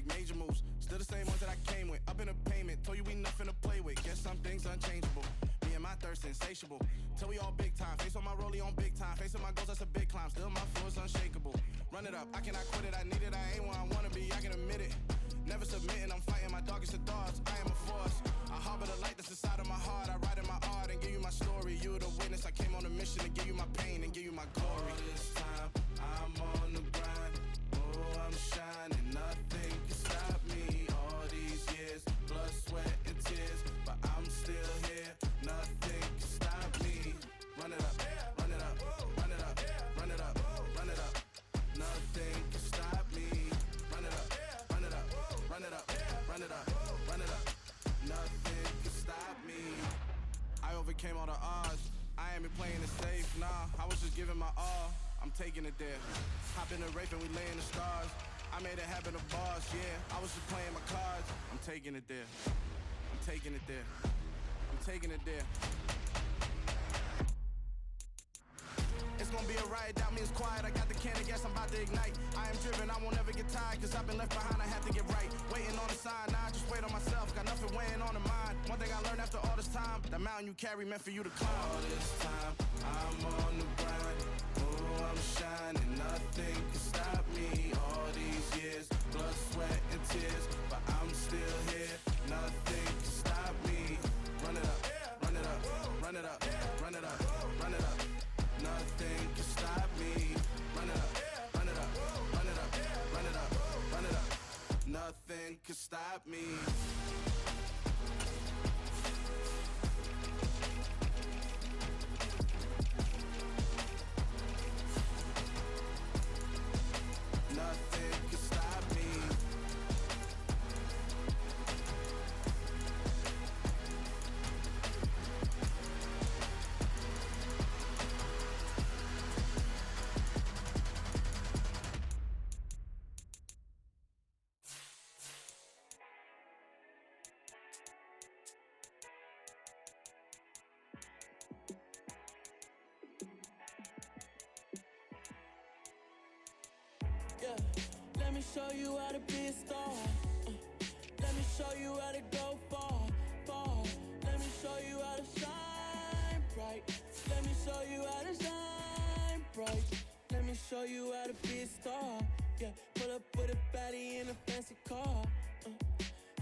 major moves. Still the same ones that I came with. Up in a payment, told you we nothing to play with. Guess some things unchangeable. Me and my thirst insatiable. Till we all big time. Face on my rollie on big time. Facing my goals, that's a big climb. Still my flow is unshakable. Run it up, I cannot quit it. I need it, I ain't where I wanna be, I can admit it. Never submitting, I'm fighting my darkest of thoughts. I am a force. I harbor the light that's inside of my heart. I write in my art and give you my story. You are the witness. I came on a mission to give you my pain and give you my glory. All this time, I'm on the grind. Oh, I'm shining. Nothing can stop me. All these years, blood, sweat, and tears. But I'm still here. Nothing can stop me. Run it up, run it up, run it up, run it up, run it up. Nothing can stop me. Run it up, run it up, run it up, run it up, run it up. Nothing can stop me. I overcame all the odds. I ain't been playing it safe, nah. I was just giving my all. I'm taking it there. Hop in the rape and we lay in the stars. I made it happen to bars, yeah. I was just playing my cards. I'm taking it there. I'm taking it there. I'm taking it there. It's gonna be a riot, doubt me it's quiet. I got the can of gas, I'm about to ignite. I am driven, I won't ever get tired. Cause I've been left behind, I have to get right. Waiting on the sign, now I just wait on myself. Got nothing weighing on the mind. One thing I learned after all this time, that mountain you carry meant for you to climb. All this time, I'm on the grind. Oh, I'm shining, nothing can stop me. All these years, blood, sweat, and tears. But I'm still here, nothing can stop me. Run it up, run it up, run it up, run it up, run it up. Nothing can stop me. Run it up, run it up, run it up, run it up, run it up. Nothing can stop me. Nothing can stop me. Yeah, let me show you how to be a star. Let me show you how to go far, far. Let me show you how to shine bright. Let me show you how to shine bright. Let me show you how to be a star. Yeah, pull up with a baddie in a fancy car.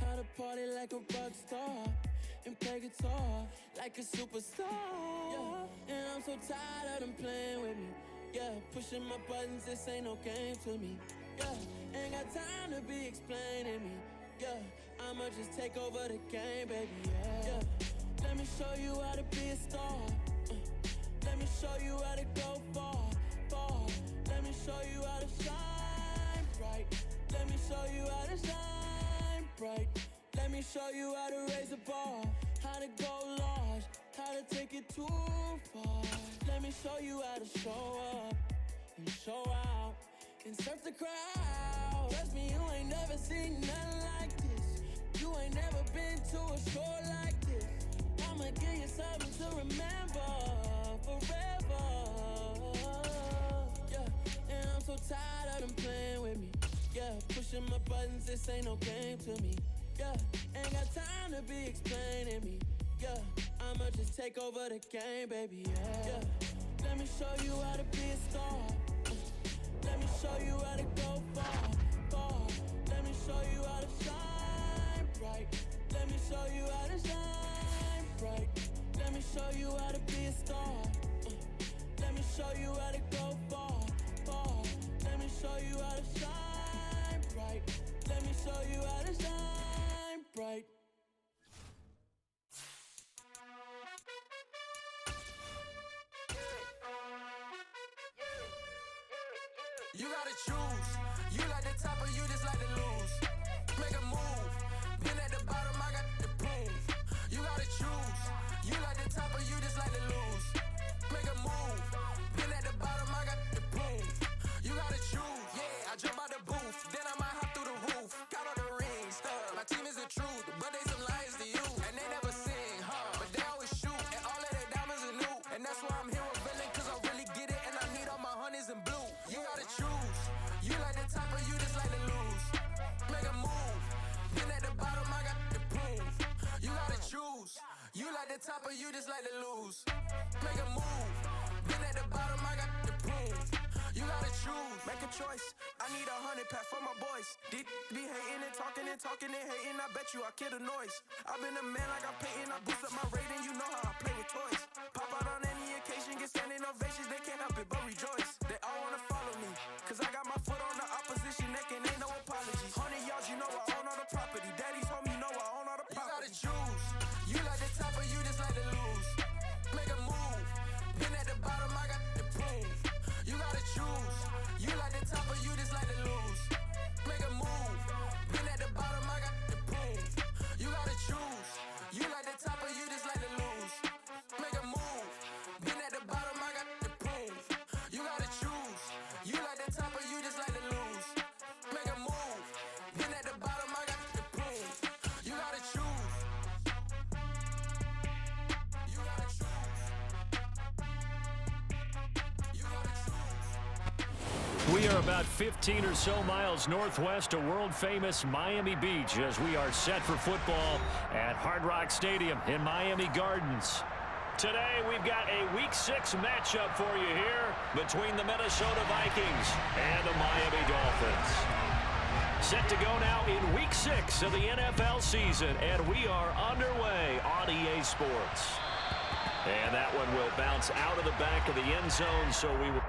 How to party like a rock star and play guitar like a superstar. Yeah, and I'm so tired of them playing with me. Yeah, pushing my buttons, this ain't no game to me. Yeah, ain't got time to be explaining me. Yeah, I'ma just take over the game, baby. Yeah, let me show you how to be a star. Let me show you how to go far, far. Let me show you how to shine bright. Let me show you how to shine bright. Let me show you how to raise the bar, how to go large, how to take it too far. Let me show you how to show up and show out and surf the crowd. Trust me, you ain't never seen nothing like this. You ain't never been to a show like this. I'ma give you something to remember forever. Yeah, and I'm so tired of them playing with me. Yeah, pushing my buttons, this ain't no game to me. Yeah, ain't got time to be explaining me. Yeah, I'ma just take over the game, baby. Yeah, let me show you how to be a star. Let me show you how to go far, far. Let me show you how to shine bright. Let me show you how to shine bright. Let me show you how to be a star. Let me show you how to go far, far. Let me show you how to shine bright. Let me show you how to shine bright. You gotta choose. You like the top or you just like to lose. Make a move. Been at the bottom, I got the proof. You gotta choose. You like the top or you just like to lose. Make a move. Been at the bottom, I got the proof. You gotta choose. Yeah, I jump out the booth, then I might hop through the roof. Count all the rings, my team is the truth, but they some liars to you. And they never sing, but they always shoot. And all of their diamonds are new. And that's why I'm here with villain, cause I really get it. And I need all my honeys in blue. You gotta choose. You like the top or you just like to lose. Make a move. the top of you just like to lose. Make a move. Been at the bottom, I got the prove. You gotta choose. Make a choice. I need 100 pack for my boys. Be hating and talking and hating. I bet you I kill the noise. I've been a man like I'm Peyton. I boost up my rating. You know how I play with toys. Pop out on any occasion, get standing ovations. They can't help it but rejoice. They all wanna follow me, cause I got my foot on the opposition neck and ain't no apologies. 100 yards, you know I own all the property. Daddy's home, you know I own all the property. You gotta choose. You like the top or you just like to lose. Make a move. Been at the bottom, I got the prove. You gotta choose. You like the top or you just like to lose. Make a move. Been at the bottom, I got the prove. You gotta choose. You like the top or you just like to lose. Make a move. Been at the bottom, I got the prove. You gotta choose. You like the top or you just like to lose. Make a move. Been at the bottom, I got the prove. You gotta choose. You gotta choose. You gotta choose. We are about 15 or so miles northwest of world-famous Miami Beach as we are set for football at Hard Rock Stadium in Miami Gardens. Today, we've got a Week 6 matchup for you here between the Minnesota Vikings and the Miami Dolphins. Set to go now in Week 6 of the NFL season, and we are underway on EA Sports. And that one will bounce out of the back of the end zone, so we will...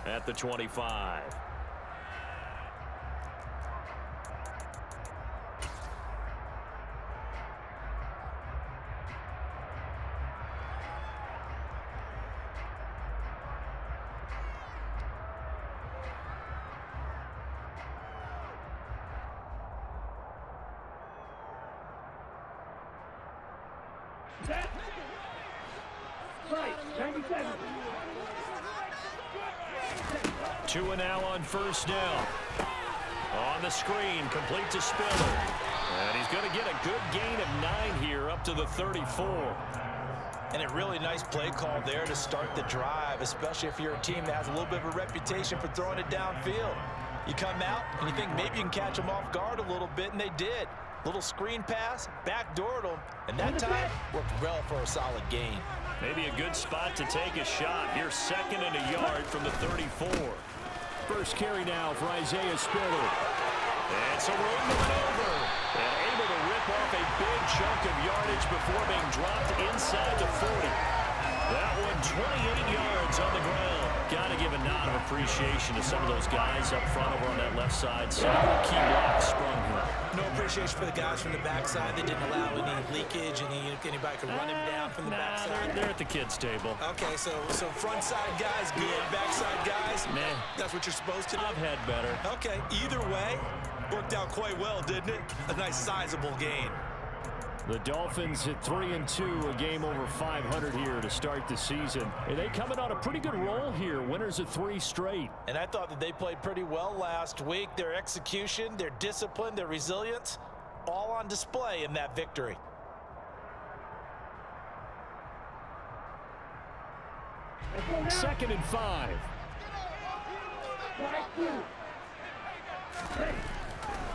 At the 25. Two and now on first down. On the screen, complete to Spiller. And he's going to get a good gain of 9 here up to the 34. And a really nice play call there to start the drive, especially if you're a team that has a little bit of a reputation for throwing it downfield. You come out and you think maybe you can catch them off guard a little bit, and they did. Little screen pass, backdoored them, and that time worked well for a solid gain. Maybe a good spot to take a shot. Here's second and a yard from the 34. First carry now for Isaiah Spiller. And so we're moving over. And able to rip off a big chunk of yardage before being dropped inside the 40. That one 28 yards on the ground. Got to give a nod of appreciation to some of those guys up front over on that left side. Some key blocks sprung here. No appreciation for the guys from the backside. They didn't allow any leakage, anybody could run him down from the backside. They're at the kids' table. Okay, so front side guys good, backside guys, nah. That's what you're supposed to do? I've had better. Okay, either way, worked out quite well, didn't it? A nice sizable gain. The Dolphins at 3-2, a game over 500 here to start the season. And they coming on a pretty good roll here, winners of 3 straight. And I thought that they played pretty well last week. Their execution, their discipline, their resilience, all on display in that victory. 2nd and 5.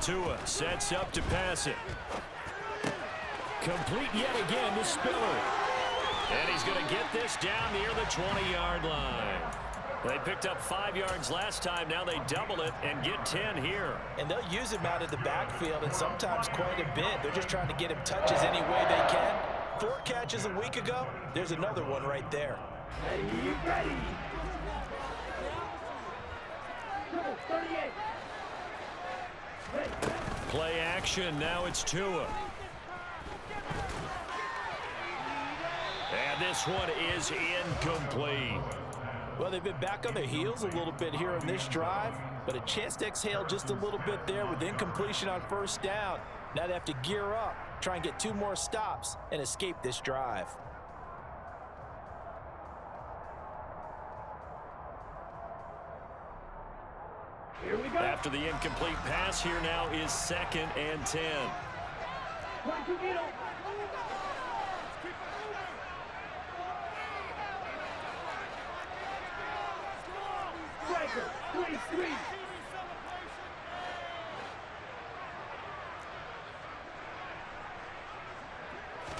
Tua sets up to pass it. Complete yet again to Spiller. And he's going to get this down near the 20-yard line. They picked up 5 yards last time. Now they double it and get 10 here. And they'll use him out of the backfield, and sometimes quite a bit. They're just trying to get him touches any way they can. 4 catches a week ago. There's another one right there. Ready. Play action. Now it's Tua. And this one is incomplete. Well, they've been back on their heels a little bit here on this drive, but a chance to exhale just a little bit there with incompletion on 1st down. Now they have to gear up, try and get 2 more stops, and escape this drive. Here we go. After the incomplete pass, here now is 2nd and 10.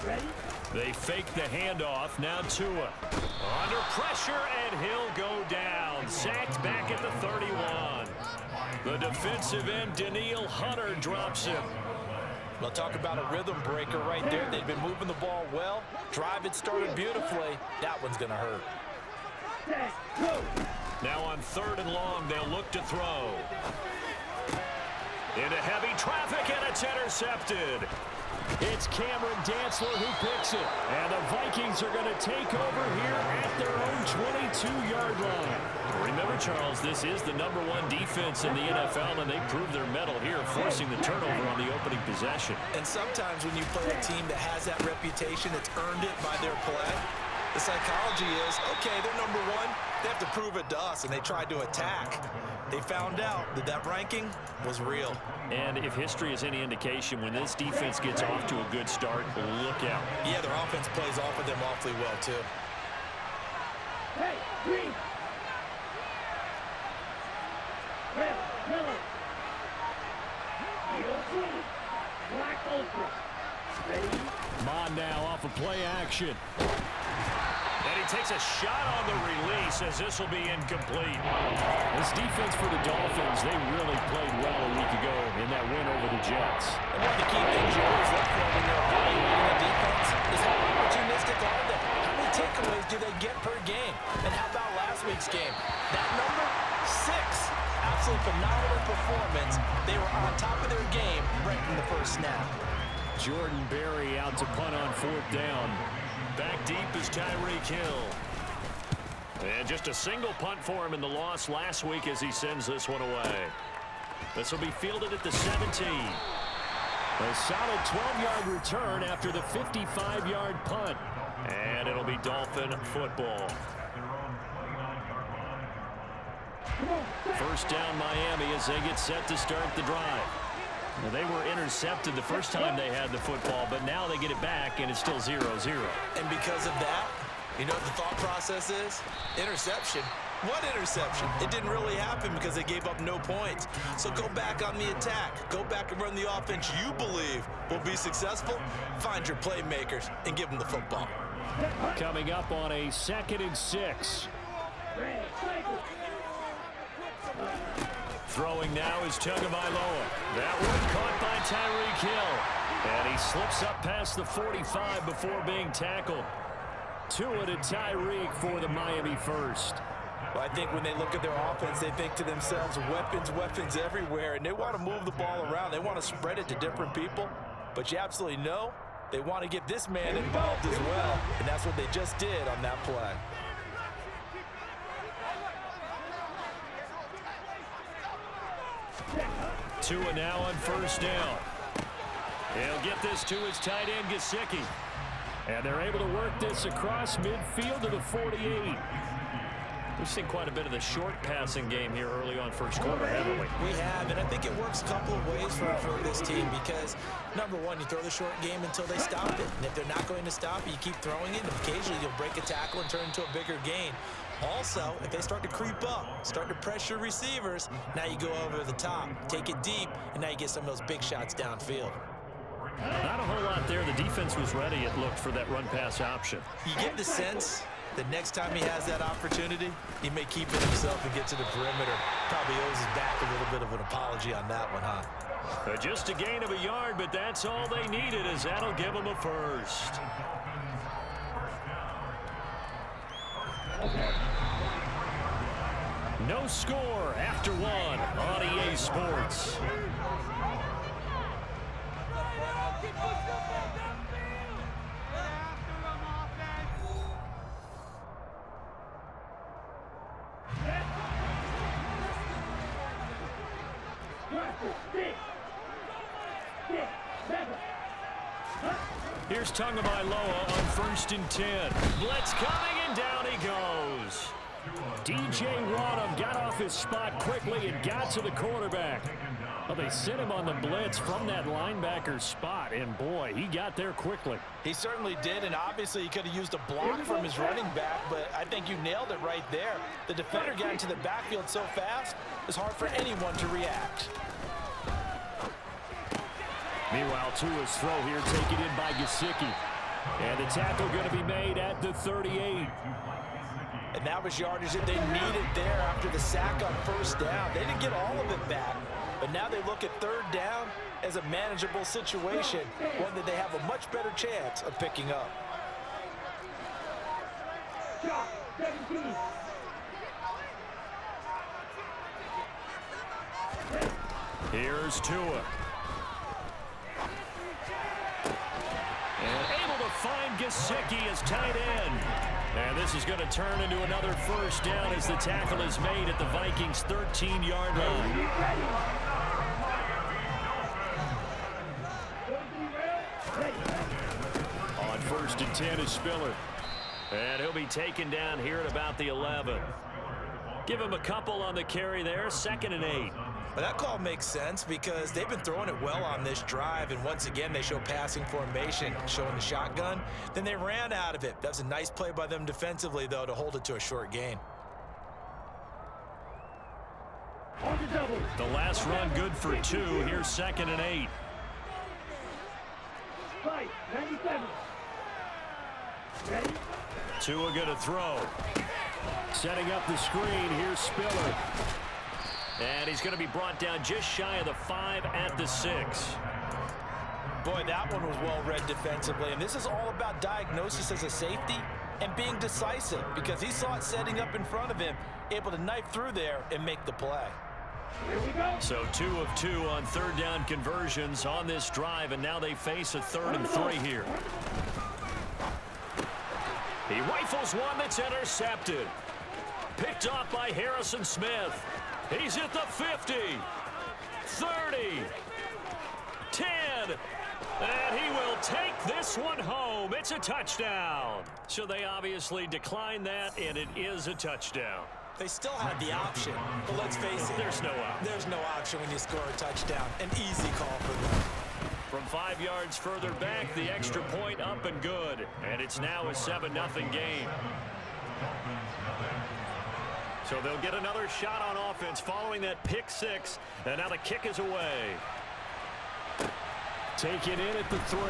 Ready? They fake the handoff. Now Tua. Under pressure, and he'll go down. Sacked back at the 31. The defensive end, Danielle Hunter, drops him. Well, talk about a rhythm breaker right there. They've been moving the ball well. Drive had started beautifully. That one's going to hurt. Now on 3rd and long, they'll look to throw. Into heavy traffic, and it's intercepted. It's Cameron Dantzler who picks it. And the Vikings are going to take over here at their own 22-yard line. Remember, Charles, this is the #1 defense in the NFL, and they proved their mettle here, forcing the turnover on the opening possession. And sometimes when you play a team that has that reputation, that's earned it by their play, the psychology is, okay, they're #1. They have to prove it to us, and they tried to attack. They found out that that ranking was real. And if history is any indication, when this defense gets off to a good start, look out. Yeah, their offense plays off of them awfully well, too. Hey, green. Red, yellow. Yellow, green. Black, ultra. Ready? Mon now off of play action. And he takes a shot on the release as this will be incomplete. This defense for the Dolphins, they really played well a week ago in that win over the Jets. And one of the key things you always look for when you're evaluating a defense is how opportunistic are they? How many takeaways do they get per game? And how about last week's game? That number, 6. Absolutely phenomenal performance. They were on top of their game right from the first snap. Jordan Berry out to punt on 4th down. Back deep is Tyreek Hill. And just a single punt for him in the loss last week as he sends this one away. This will be fielded at the 17. A solid 12-yard return after the 55-yard punt. And it'll be Dolphin football. 1st down Miami as they get set to start the drive. Now, they were intercepted the first time they had the football, but now they get it back, and it's still 0-0. And because of that, you know what the thought process is? Interception. What interception? It didn't really happen because they gave up no points. So go back on the attack. Go back and run the offense you believe will be successful. Find your playmakers and give them the football. Coming up on a 2nd and 6. Throwing now is Tagovailoa. That one caught by Tyreek Hill. And he slips up past the 45 before being tackled. Tua to Tyreek for the Miami first. Well, I think when they look at their offense, they think to themselves, weapons, weapons everywhere. And they want to move the ball around. They want to spread it to different people. But you absolutely know they want to get this man involved as well. And that's what they just did on that play. Tua now on 1st down. He'll get this to his tight end, Gesicki. And they're able to work this across midfield to the 48. We've seen quite a bit of the short passing game here early on first quarter, haven't we? We have, and I think it works a couple of ways for this team because, #1, you throw the short game until they stop it. And if they're not going to stop it, you keep throwing it, and occasionally you'll break a tackle and turn into a bigger gain. Also, if they start to creep up, start to pressure receivers, now you go over the top, take it deep, and now you get some of those big shots downfield. Not a whole lot there. The defense was ready, it looked, for that run-pass option. You get the sense that next time he has that opportunity, he may keep it himself and get to the perimeter. Probably owes his back a little bit of an apology on that one, huh? Just a gain of a yard, but that's all they needed, as that'll give them a first. No score after one on EA Sports. Here's Tagovailoa on 1st and 10. Blitz coming, and down he goes. DJ Rodham got off his spot quickly and got to the quarterback. Well, they sent him on the blitz from that linebacker spot, and boy, he got there quickly. He certainly did, and obviously he could have used a block from his running back, but I think you nailed it right there. The defender got into the backfield so fast, it's hard for anyone to react. Meanwhile, Tua's throw here taken in by Gesicki. And the tackle going to be made at the 38. And that was yardage that they needed there after the sack on 1st down. They didn't get all of it back, but now they look at 3rd down as a manageable situation, one that they have a much better chance of picking up. Here's Tua. And able to find Gesicki as tight end. And this is going to turn into another 1st down as the tackle is made at the Vikings' 13-yard line. On 1st and 10 is Spiller. And he'll be taken down here at about the 11. Give him a couple on the carry there, 2nd and 8. But that call makes sense because they've been throwing it well on this drive, and once again they show passing formation, showing the shotgun. Then they ran out of it. That was a nice play by them defensively, though, to hold it to a short gain. The last run good for 2. Here's 2nd and 8. Tua going to throw. Setting up the screen. Here's Spiller. And he's going to be brought down just shy of the 5 at the 6. Boy, that one was well read defensively. And this is all about diagnosis as a safety and being decisive because he saw it setting up in front of him, able to knife through there and make the play. So 2 of 2 on 3rd down conversions on this drive, and now they face a 3rd and 3 here. He rifles one that's intercepted. Picked off by Harrison Smith. He's at the 50, 30, 10, and he will take this one home. It's a touchdown. So they obviously declined that, and it is a touchdown. They still had the option, but let's face it. There's no option. There's no option when you score a touchdown. An easy call for them. From 5 yards further back, the extra point up and good, and it's now a 7-0 game. So they'll get another shot on offense following that pick 6, and now the kick is away. Taken in at the 3.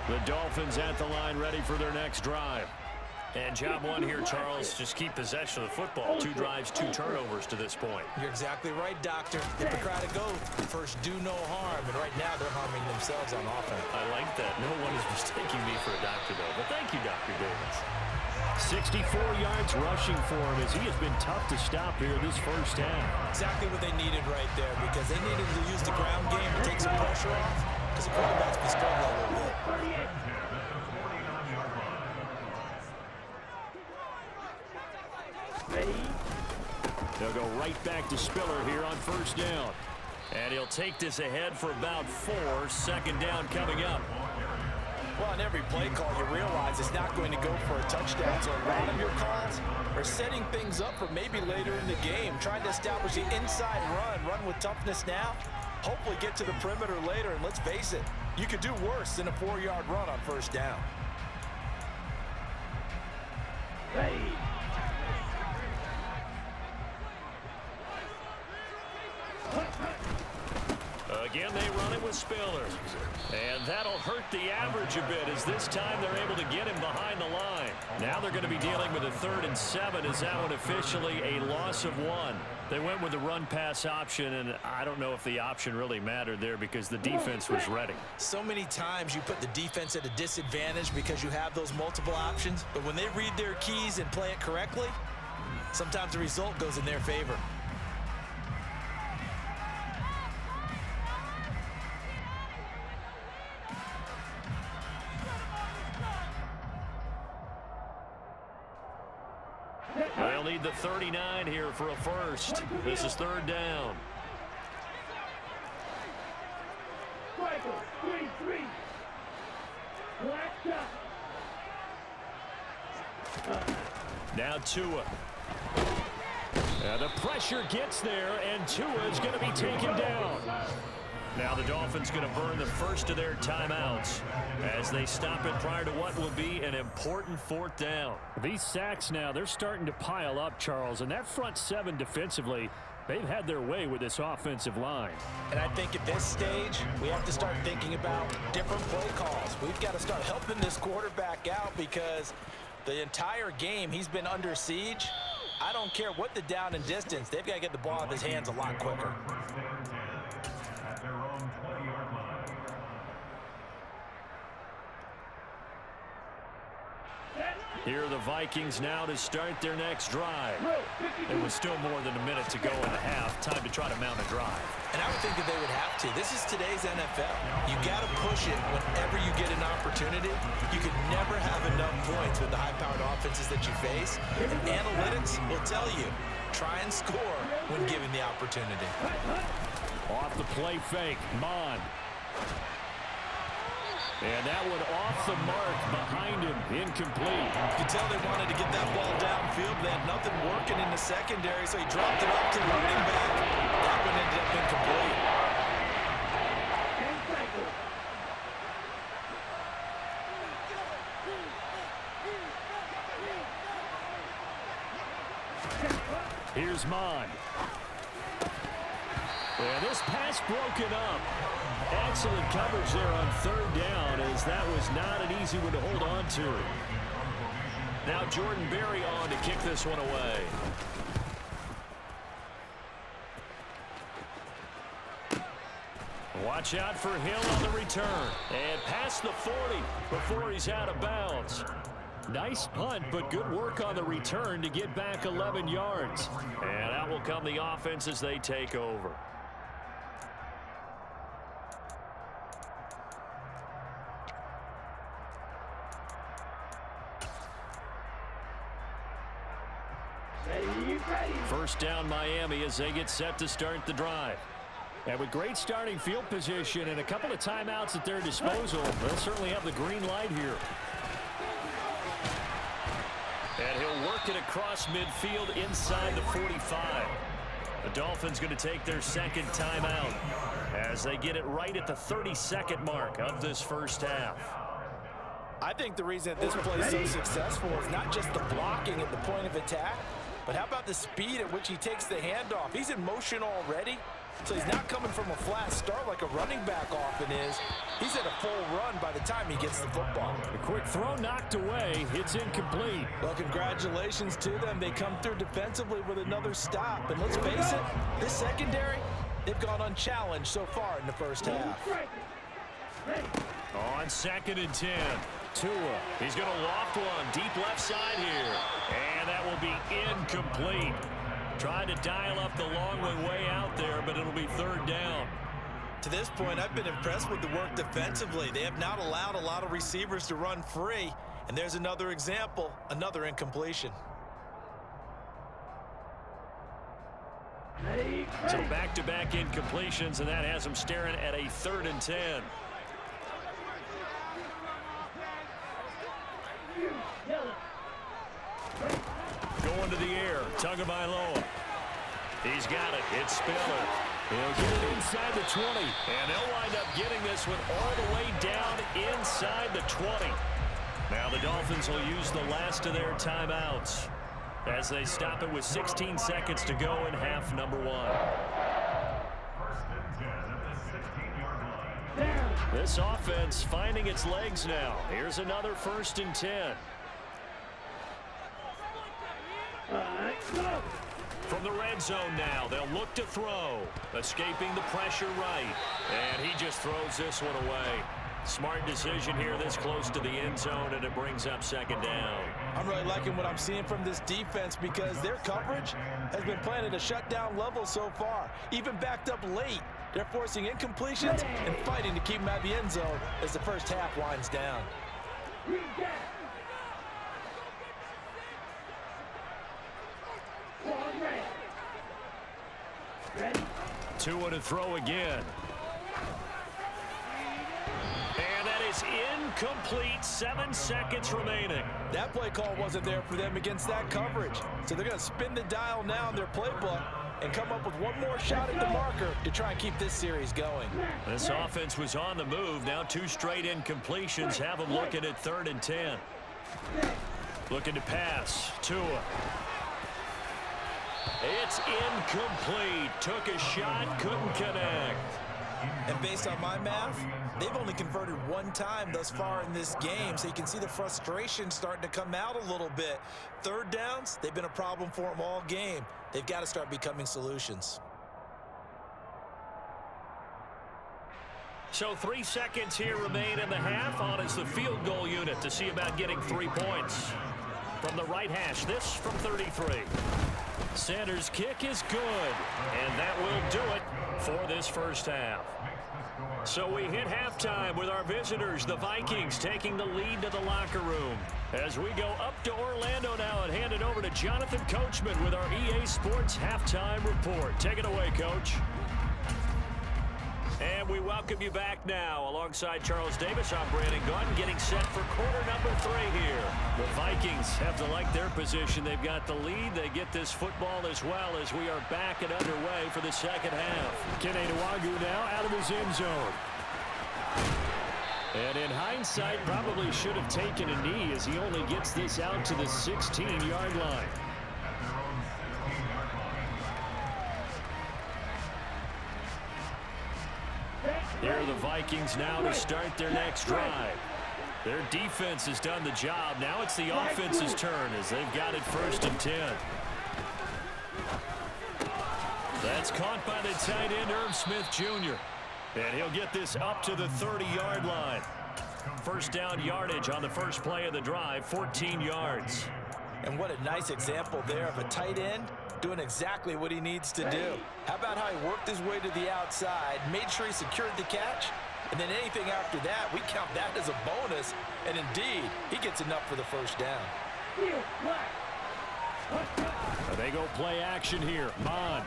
The Dolphins at the line, ready for their next drive. And job one here, Charles, just keep possession of the football. 2 drives, 2 turnovers to this point. You're exactly right, Doctor. Hippocratic oath. First, do no harm. And right now, they're harming themselves on offense. I like that. No one is mistaking me for a doctor, though. But thank you, Dr. Davis. 64 yards rushing for him as he has been tough to stop here this first half. Exactly what they needed right there because they needed to use the ground game to take some pressure off because the quarterback's been struggling a little bit. They'll go right back to Spiller here on 1st down. And he'll take this ahead for about 4. 2nd down coming up. Well, on every play call, you realize it's not going to go for a touchdown. So a lot of your calls are setting things up for maybe later in the game, trying to establish the inside run with toughness now, hopefully get to the perimeter later. And let's face it, you could do worse than a 4-yard run on first down. Again, they run it with Spiller. And that'll hurt the average a bit as this time they're able to get him behind the line. Now they're going to be dealing with a 3rd and 7 as that one officially a loss of 1. They went with the run-pass option, and I don't know if the option really mattered there because the defense was ready. So many times you put the defense at a disadvantage because you have those multiple options, but when they read their keys and play it correctly, sometimes the result goes in their favor. They'll need the 39 here for a first. This is 3rd down. Now Tua. The pressure gets there, and Tua is going to be taken down. Now the Dolphins going to burn the first of their timeouts as they stop it prior to what will be an important 4th down. These sacks now, they're starting to pile up, Charles, and that front 7 defensively, they've had their way with this offensive line. And I think at this stage, we have to start thinking about different play calls. We've got to start helping this quarterback out because the entire game he's been under siege. I don't care what the down and distance, they've got to get the ball in his hands a lot quicker. Here are the Vikings now to start their next drive. There was still more than a minute to go in the half. Time to try to mount a drive. And I would think that they would have to. This is today's NFL. You got to push it whenever you get an opportunity. You can never have enough points with the high-powered offenses that you face. And analytics will tell you, try and score when given the opportunity. Off the play fake, Mond. And that one off the mark behind him, incomplete. You can tell they wanted to get that ball downfield. They had nothing working in the secondary, so he dropped it off to the running back. That one ended up incomplete. Here's Mond. And this pass broken up. Excellent coverage there on 3rd down as that was not an easy one to hold on to. Now Jordan Berry on to kick this one away. Watch out for Hill on the return. And past the 40 before he's out of bounds. Nice punt, but good work on the return to get back 11 yards. And out will come the offense as they take over. First down Miami as they get set to start the drive. And with great starting field position and a couple of timeouts at their disposal, they'll certainly have the green light here. And he'll work it across midfield inside the 45. The Dolphins going to take their 2nd timeout as they get it right at the 32nd mark of this first half. I think the reason that this play is so successful is not just the blocking at the point of attack, but how about the speed at which he takes the handoff? He's in motion already, so he's not coming from a flat start like a running back often is. He's at a full run by the time he gets the football. A quick throw knocked away. It's incomplete. Well, congratulations to them. They come through defensively with another stop. And let's face it, this secondary, they've gone unchallenged so far in the first half. On 2nd and 10. Tua. He's going to loft one deep left side here. And that will be incomplete. Trying to dial up the long one way out there, but it'll be 3rd down. To this point, I've been impressed with the work defensively. They have not allowed a lot of receivers to run free. And there's another example, another incompletion. So back-to-back incompletions, and that has them staring at a 3rd and 10. going to the air. Tagovailoa. He's got it. It's Spiller. He'll get it inside the 20. And they'll wind up getting this one all the way down inside the 20. Now the Dolphins will use the last of their timeouts as they stop it with 16 seconds to go in half number 1. This offense finding its legs now. Here's another 1st and 10. From the red zone now, they'll look to throw. Escaping the pressure right. And he just throws this one away. Smart decision here this close to the end zone, and it brings up 2nd down. I'm really liking what I'm seeing from this defense because their coverage has been playing at a shutdown level so far. Even backed up late. They're forcing incompletions and fighting to keep them out of the end zone as the first half winds down. 2 to throw again. And that is incomplete. 7 seconds remaining. That play call wasn't there for them against that coverage. So they're going to spin the dial now in their playbook and come up with one more shot at the marker to try and keep this series going. This offense was on the move. Now 2 straight incompletions have them looking at 3rd and 10. Looking to pass. Tua. It's incomplete. Took a shot, couldn't connect. And based on my math, they've only converted 1 time thus far in this game, so you can see the frustration starting to come out a little bit. 3rd downs, they've been a problem for them all game. They've got to start becoming solutions. So 3 seconds here remain in the half. On is the field goal unit to see about getting 3 points. From the right hash, this from 33. Sanders' kick is good, and that will do it for this first half. So we hit halftime with our visitors, the Vikings, taking the lead to the locker room. As we go up to Orlando now and hand it over to Jonathan Coachman with our EA Sports Halftime Report. Take it away, Coach. And we welcome you back now. Alongside Charles Davis, I'm Brandon Gunn, getting set for quarter number 3 here. The Vikings have to like their position. They've got the lead. They get this football as well as we are back and underway for the second half. Kene Nwangwu now out of his end zone. And in hindsight, probably should have taken a knee as he only gets this out to the 16-yard line. Here are the Vikings now to start their next drive. Their defense has done the job. Now it's the offense's turn as they've got it 1st and 10. That's caught by the tight end, Irv Smith Jr. And he'll get this up to the 30-yard line. First down yardage on the first play of the drive, 14 yards. And what a nice example there of a tight end doing exactly what he needs to do. How about how he worked his way to the outside, made sure he secured the catch, and then anything after that, we count that as a bonus. And indeed, he gets enough for the first down. They go play action here. Bond.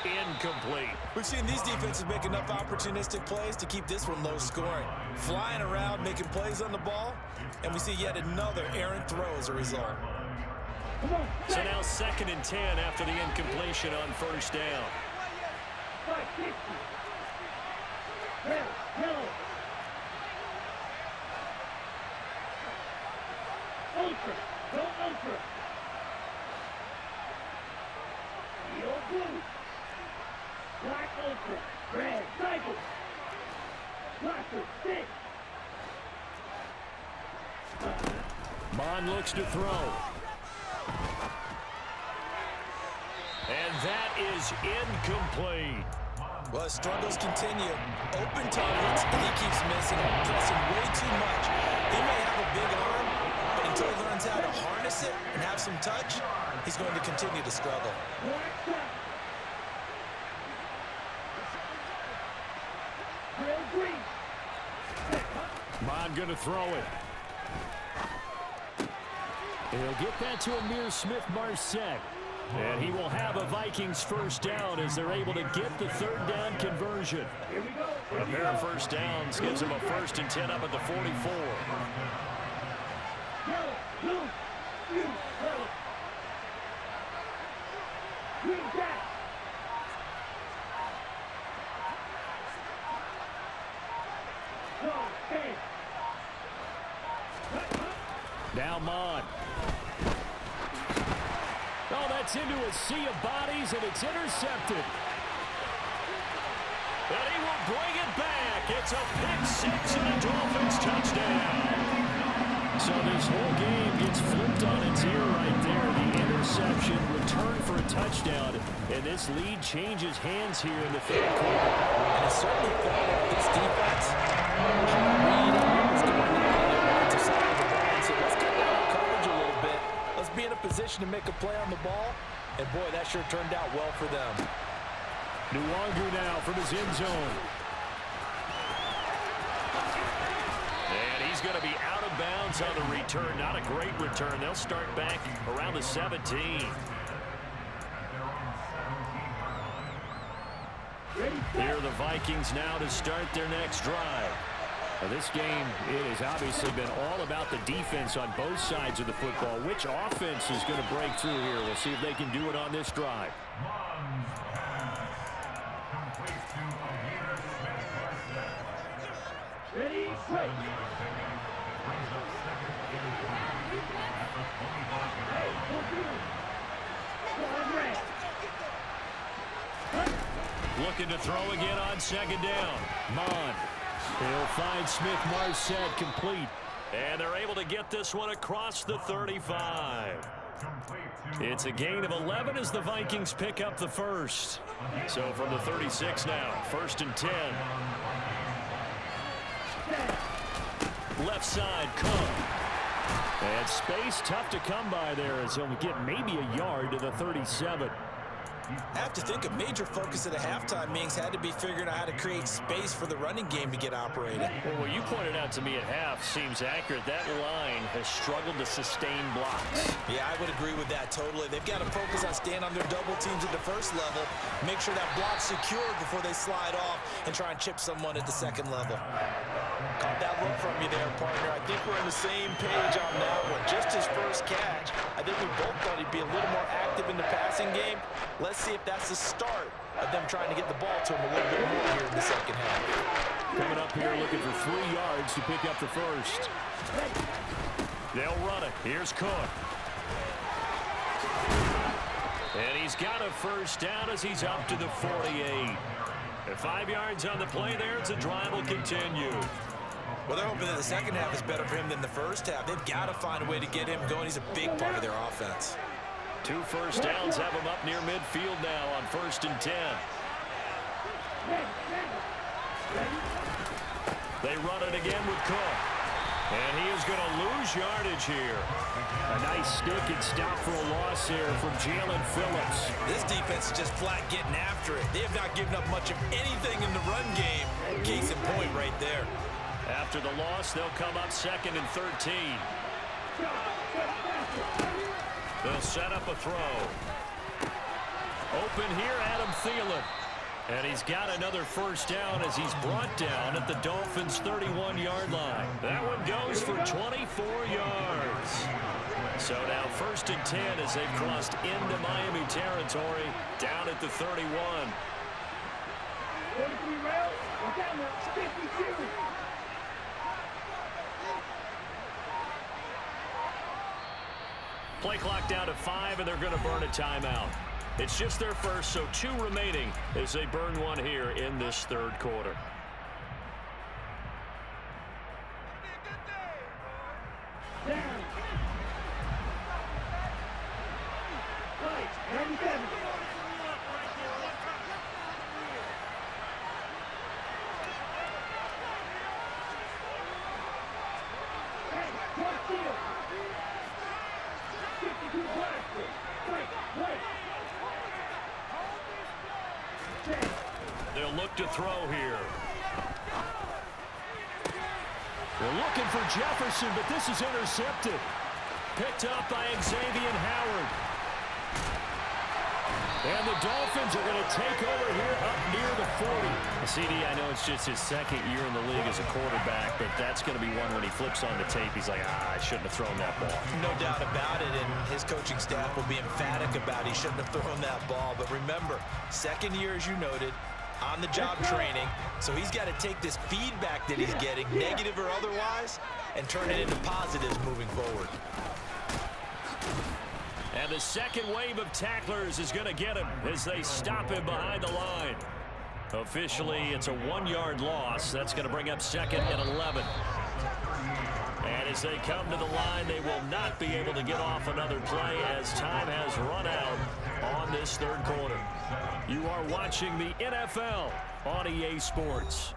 Incomplete. We've seen these defenses make enough opportunistic plays to keep this one low scoring. Flying around, making plays on the ball, and we see yet another errant throw as a result. So now 2nd and 10 after the incompletion on first down. Ultra, go ultra. Yellow blue. Black ultra. Red cycle. Blaster 6. Bond looks to throw. And that is incomplete. Well, his struggles continue. Open targets, and he keeps missing them, pressing way too much. He may have a big arm, but until he learns how to harness it and have some touch, he's going to continue to struggle. Bond going to throw it. He'll get that to Amir Smith-Marset. And he will have a Vikings first down as they're able to get the 3rd down conversion. A pair of first downs gives them a 1st and 10 up at the 44. Blue, you, yellow. Green back. Go, stand. Now Mon. Oh, that's into a sea of bodies, and it's intercepted. And he will bring it back. It's a pick six and a Dolphins touchdown. So this whole game gets flipped on its ear right there. The interception, return for a touchdown, and this lead changes hands here in the third quarter. And it certainly felt like this defense had a read on what was going on on the offensive side of the ball and said, let's cut down our coverage a little bit. Let's be in a position to make a play on the ball. And, boy, that sure turned out well for them. Nwangu now from his end zone. And he's going to be out of bounds on the return. Not a great return. They'll start back around the 17. Here are the Vikings now to start their next drive. Now this game, it has obviously been all about the defense on both sides of the football. Which offense is going to break through here? We'll see if they can do it on this drive. Ready, straight. Looking to throw again on second down. Mon. He'll find Smith-Marset complete. And they're able to get this one across the 35. It's a gain of 11 as the Vikings pick up the first. So from the 36 now, 1st and 10. Left side, Cook. And space tough to come by there as he'll get maybe a yard to the 37. I have to think a major focus at the halftime meetings had to be figuring out how to create space for the running game to get operated. Well, what you pointed out to me at half seems accurate. That line has struggled to sustain blocks. Yeah, I would agree with that totally. They've got to focus on staying on their double teams at the first level, make sure that block's secure before they slide off and try and chip someone at the second level. Caught that look from you there, partner. I think we're on the same page on that one. Just his first catch, I think we both thought he'd be a little more active in the passing game. Let's see if that's the start of them trying to get the ball to him a little bit more here in the second half. Coming up here looking for 3 yards to pick up the first. They'll run it. Here's Cook. And he's got a first down as he's up to the 48. At 5 yards on the play there, it's a drive will continue. Well, they're hoping that the second half is better for him than the first half. They've got to find a way to get him going. He's a big part of their offense. 2 first downs have him up near midfield now on 1st and 10. They run it again with Cook. And he is going to lose yardage here. A nice stick and stop for a loss here from Jalen Phillips. This defense is just flat getting after it. They have not given up much of anything in the run game. Case in point right there. After the loss, they'll come up 2nd and 13. They'll set up a throw. Open here, Adam Thielen. And he's got another first down as he's brought down at the Dolphins' 31-yard line. That one goes for 24 yards. So now 1st and 10 as they've crossed into Miami territory down at the 31. 43 rounds, we're down to 52. Play clock down to 5, and they're going to burn a timeout. It's just their first, so 2 remaining as they burn one here in this third quarter. Down. Right, 97. Hey, one steal. 52 blaster. Right. They'll look to throw here. They're looking for Jefferson, but this is intercepted. Picked up by Xavier Howard. And the Dolphins are going to take over here up near the 40. CD, I know it's just his second year in the league as a quarterback, but that's going to be one when he flips on the tape. He's like, I shouldn't have thrown that ball. No doubt about it, and his coaching staff will be emphatic about he shouldn't have thrown that ball. But remember, second year, as you noted, on-the-job training, so he's got to take this feedback that he's getting, negative or otherwise, and turn it into positives moving forward. And the second wave of tacklers is going to get him as they stop him behind the line. Officially, it's a 1-yard loss. That's going to bring up 2nd and 11. And as they come to the line, they will not be able to get off another play as time has run out on this third quarter. You are watching the NFL on EA Sports.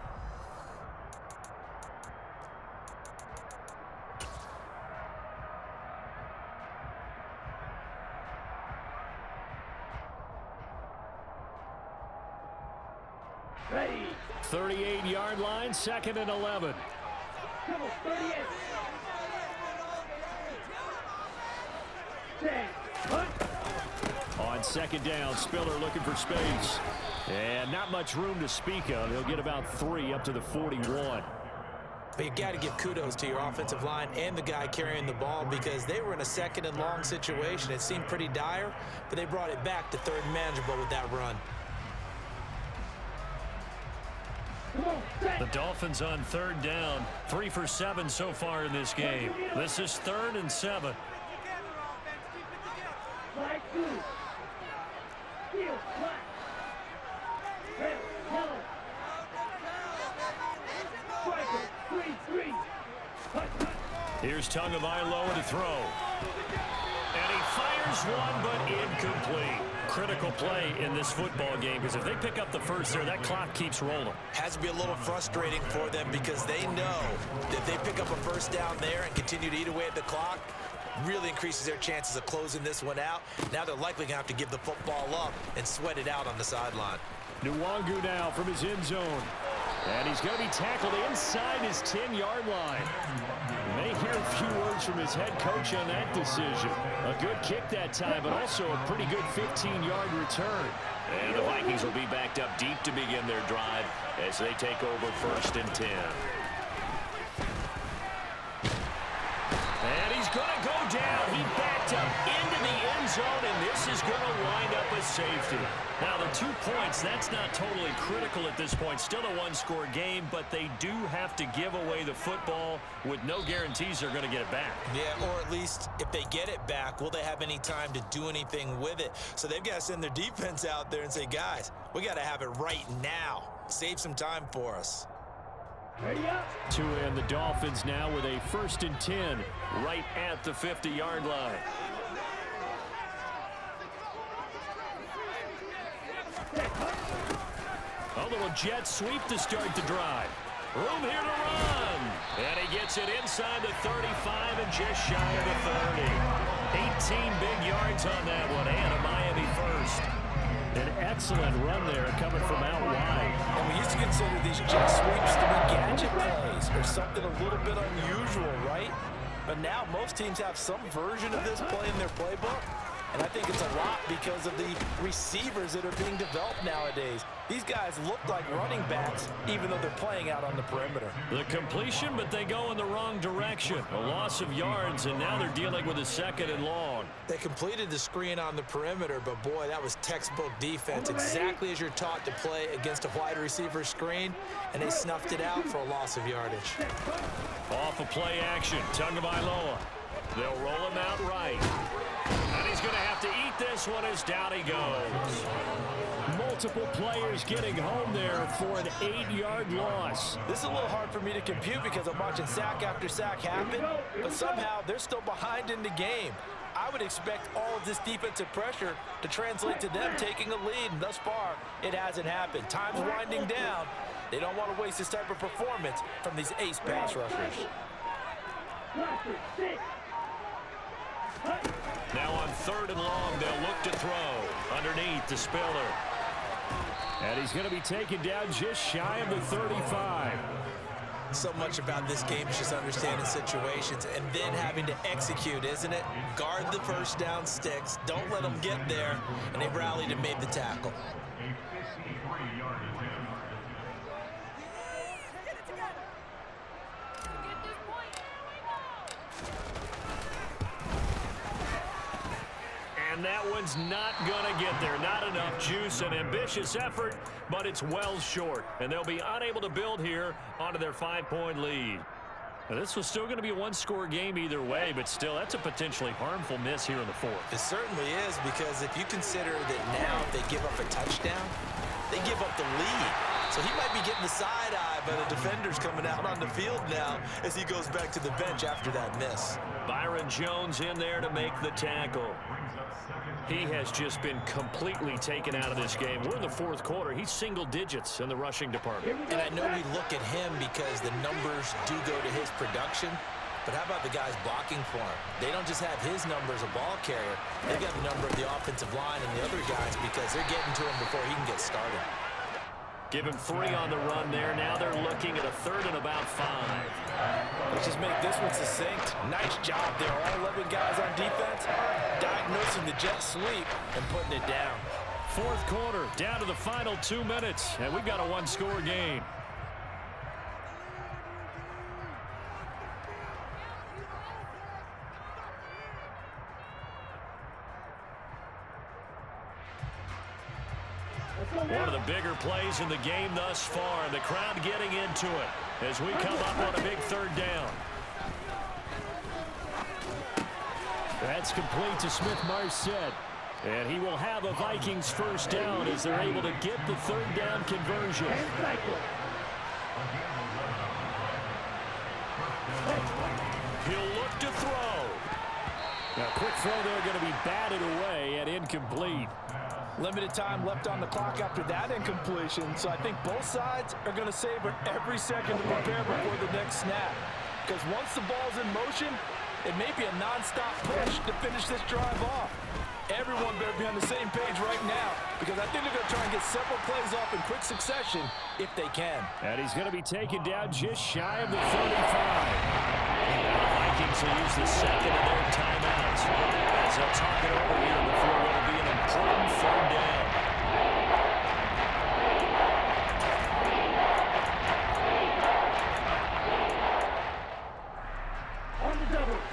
Ready. 38-yard line, 2nd and 11. Come on, 38. 10. Hunt. On 2nd down, Spiller looking for space. And not much room to speak of. He'll get about 3 up to the 41. But you got to give kudos to your offensive line and the guy carrying the ball because they were in a 2nd and long situation. It seemed pretty dire, but they brought it back to 3rd and manageable with that run. The Dolphins on 3rd down, 3 for 7 so far in this game. This is 3rd and 7. Flag 2. Field flag. Red, yellow. Striker, 3-3. Here's Tagovailoa to throw. And he fires one, but incomplete. Critical play in this football game because if they pick up the first there, that clock keeps rolling. Has to be a little frustrating for them because they know that they pick up a first down there and continue to eat away at the clock, really increases their chances of closing this one out. Now they're likely going to have to give the football up and sweat it out on the sideline. Nwangu now from his end zone. And he's going to be tackled inside his 10-yard line. You may hear a few words from his head coach on that decision. A good kick that time, but also a pretty good 15-yard return. And the Vikings will be backed up deep to begin their drive as they take over 1st and 10. And he's going to go down. He backed up into the end zone, and this is going to wind up a safety. Now, the 2 points, that's not totally critical at this point. Still a one-score game, but they do have to give away the football with no guarantees they're going to get it back. Yeah, or at least if they get it back, will they have any time to do anything with it? So they've got to send their defense out there and say, guys, we got to have it right now. Save some time for us. Tua and the Dolphins now with a 1st and 10 right at the 50-yard line. A little jet sweep to start the drive. Room here to run. And he gets it inside the 35 and just shy of the 30. 18 big yards on that one and a Miami first. An excellent run there coming from out wide. And we used to consider these jet sweeps to be gadget plays or something a little bit unusual, right? But now most teams have some version of this play in their playbook. And I think it's a lot because of the receivers that are being developed nowadays. These guys look like running backs, even though they're playing out on the perimeter. The completion, but they go in the wrong direction. A loss of yards, and now they're dealing with a 2nd and long. They completed the screen on the perimeter, but boy, that was textbook defense. Exactly as you're taught to play against a wide receiver screen, and they snuffed it out for a loss of yardage. Off of play action, Tagovailoa. They'll roll him out right. And he's going to have to eat this one as down he goes. Multiple players getting home there for an 8-yard loss. This is a little hard for me to compute because I'm watching sack after sack happen, but somehow they're still behind in the game. I would expect all of this defensive pressure to translate to them taking a lead, and thus far, it hasn't happened. Time's winding down. They don't want to waste this type of performance from these ace pass rushers. Now on 3rd and long, they'll look to throw underneath to Spiller. And he's going to be taken down just shy of the 35. So much about this game is just understanding situations and then having to execute, isn't it? Guard the first down sticks. Don't let them get there. And they rallied and made the tackle. And that one's not going to get there. Not enough juice. An ambitious effort, but it's well short. And they'll be unable to build here onto their 5-point lead. Now, this was still going to be a one-score game either way, but still, that's a potentially harmful miss here in the fourth. It certainly is, because if you consider that now if they give up a touchdown, they give up the lead. So he might be getting the side eye, but a defender's coming out on the field now as he goes back to the bench after that miss. Byron Jones in there to make the tackle. He has just been completely taken out of this game. We're in the fourth quarter. He's single digits in the rushing department. And I know we look at him because the numbers do go to his production, but how about the guys blocking for him? They don't just have his number as a ball carrier. They've got the number of the offensive line and the other guys because they're getting to him before he can get started. Give him 3 on the run there. Now they're looking at a 3rd and about 5. Let's just make this one succinct. Nice job there. All 11 guys on defense diagnosing the jet sweep and putting it down. Fourth quarter, down to the final 2 minutes, and we've got a one-score game. One of the bigger plays in the game thus far, and the crowd getting into it as we come up on a big 3rd down. That's complete to Smith-Marset, and he will have a Vikings first down as they're able to get the 3rd down conversion. He'll look to throw. Now, quick throw there going to be batted away and incomplete. Limited time left on the clock after that incompletion, so I think both sides are going to savor every second to prepare before the next snap. Because once the ball's in motion, it may be a non-stop push to finish this drive off. Everyone better be on the same page right now, because I think they're going to try and get several plays off in quick succession if they can. And he's going to be taken down just shy of the 35. Now the Vikings will use the second of their timeouts as they'll talk it over here before what will be an important 3rd down.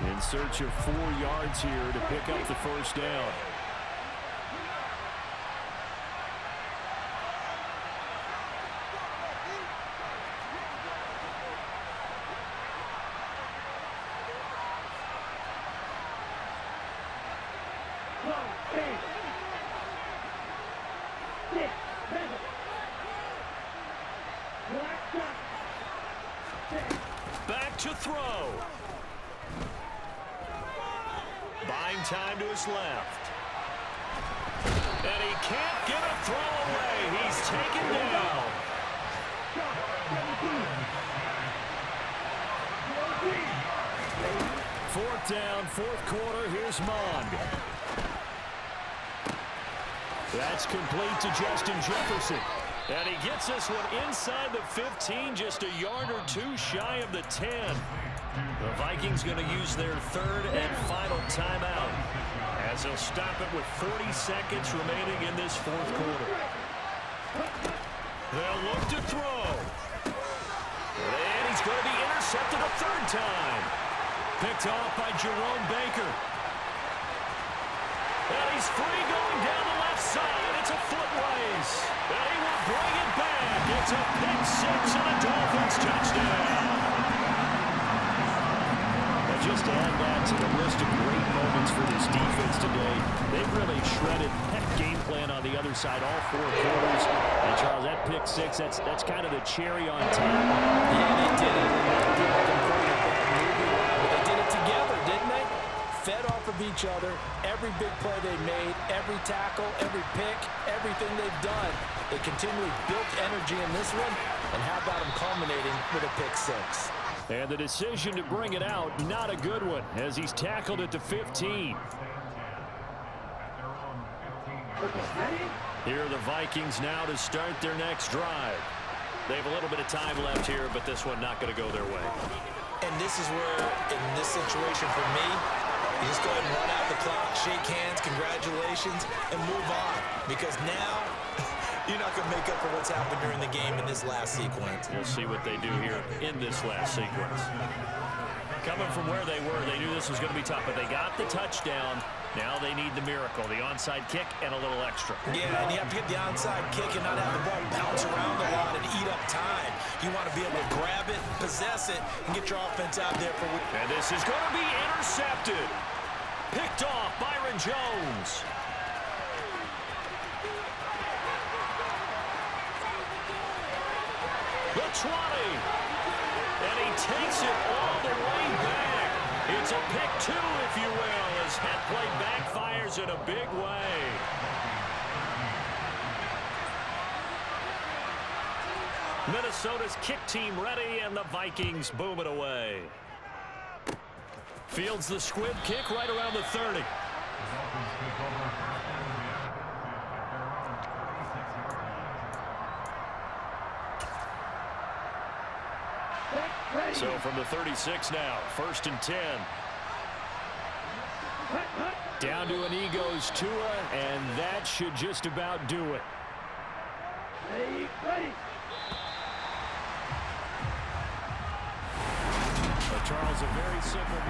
In search of 4 yards here to pick up the first down. Back to throw. Buying time to his left. And he can't get a throw away. He's taken down. Fourth down, fourth quarter. Here's Mond. That's complete to Justin Jefferson. And he gets this one inside the 15, just a yard or 2 shy of the 10. The Vikings going to use their 3rd and final timeout as they'll stop it with 40 seconds remaining in this fourth quarter. They'll look to throw. And he's going to be intercepted a 3rd time. Picked off by Jerome Baker. And he's free going down the left side. It's a foot race. And he will bring it back. It's a pick 6 and a Dolphins touchdown. Just to add that to the list of great moments for this defense today, they've really shredded that game plan on the other side all 4 quarters. And Charles, that pick 6, that's kind of the cherry on top. Yeah, they did it. But they did it together, didn't they? Fed off of each other. Every big play they made, every tackle, every pick, everything they've done. They continually built energy in this one. And how about them culminating with a pick 6? And the decision to bring it out, not a good one, as he's tackled at the 15. Here are the Vikings now to start their next drive. They have a little bit of time left here, but this one not going to go their way. And this is where, in this situation for me, you just go ahead and run out the clock, shake hands, congratulations, and move on. Because now, you're not going to make up for what's happened during the game in this last sequence. We'll see what they do here in this last sequence. Coming from where they were, they knew this was going to be tough, but they got the touchdown. Now they need the miracle, the onside kick and a little extra. Yeah, and you have to get the onside kick and not have the ball bounce around a lot and eat up time. You want to be able to grab it, possess it, and get your offense out there for... And this is going to be intercepted. Picked off Byron Jones. The 20. And he takes it all the way back. It's a pick two, if you will, as that play backfires in a big way. Minnesota's kick team ready, and the Vikings boom it away. Fields the squib kick right around the 30. So from the 36 now, 1st and 10. Down to an Eagles Tua, and that should just about do it. Ready. But Charles, a very simple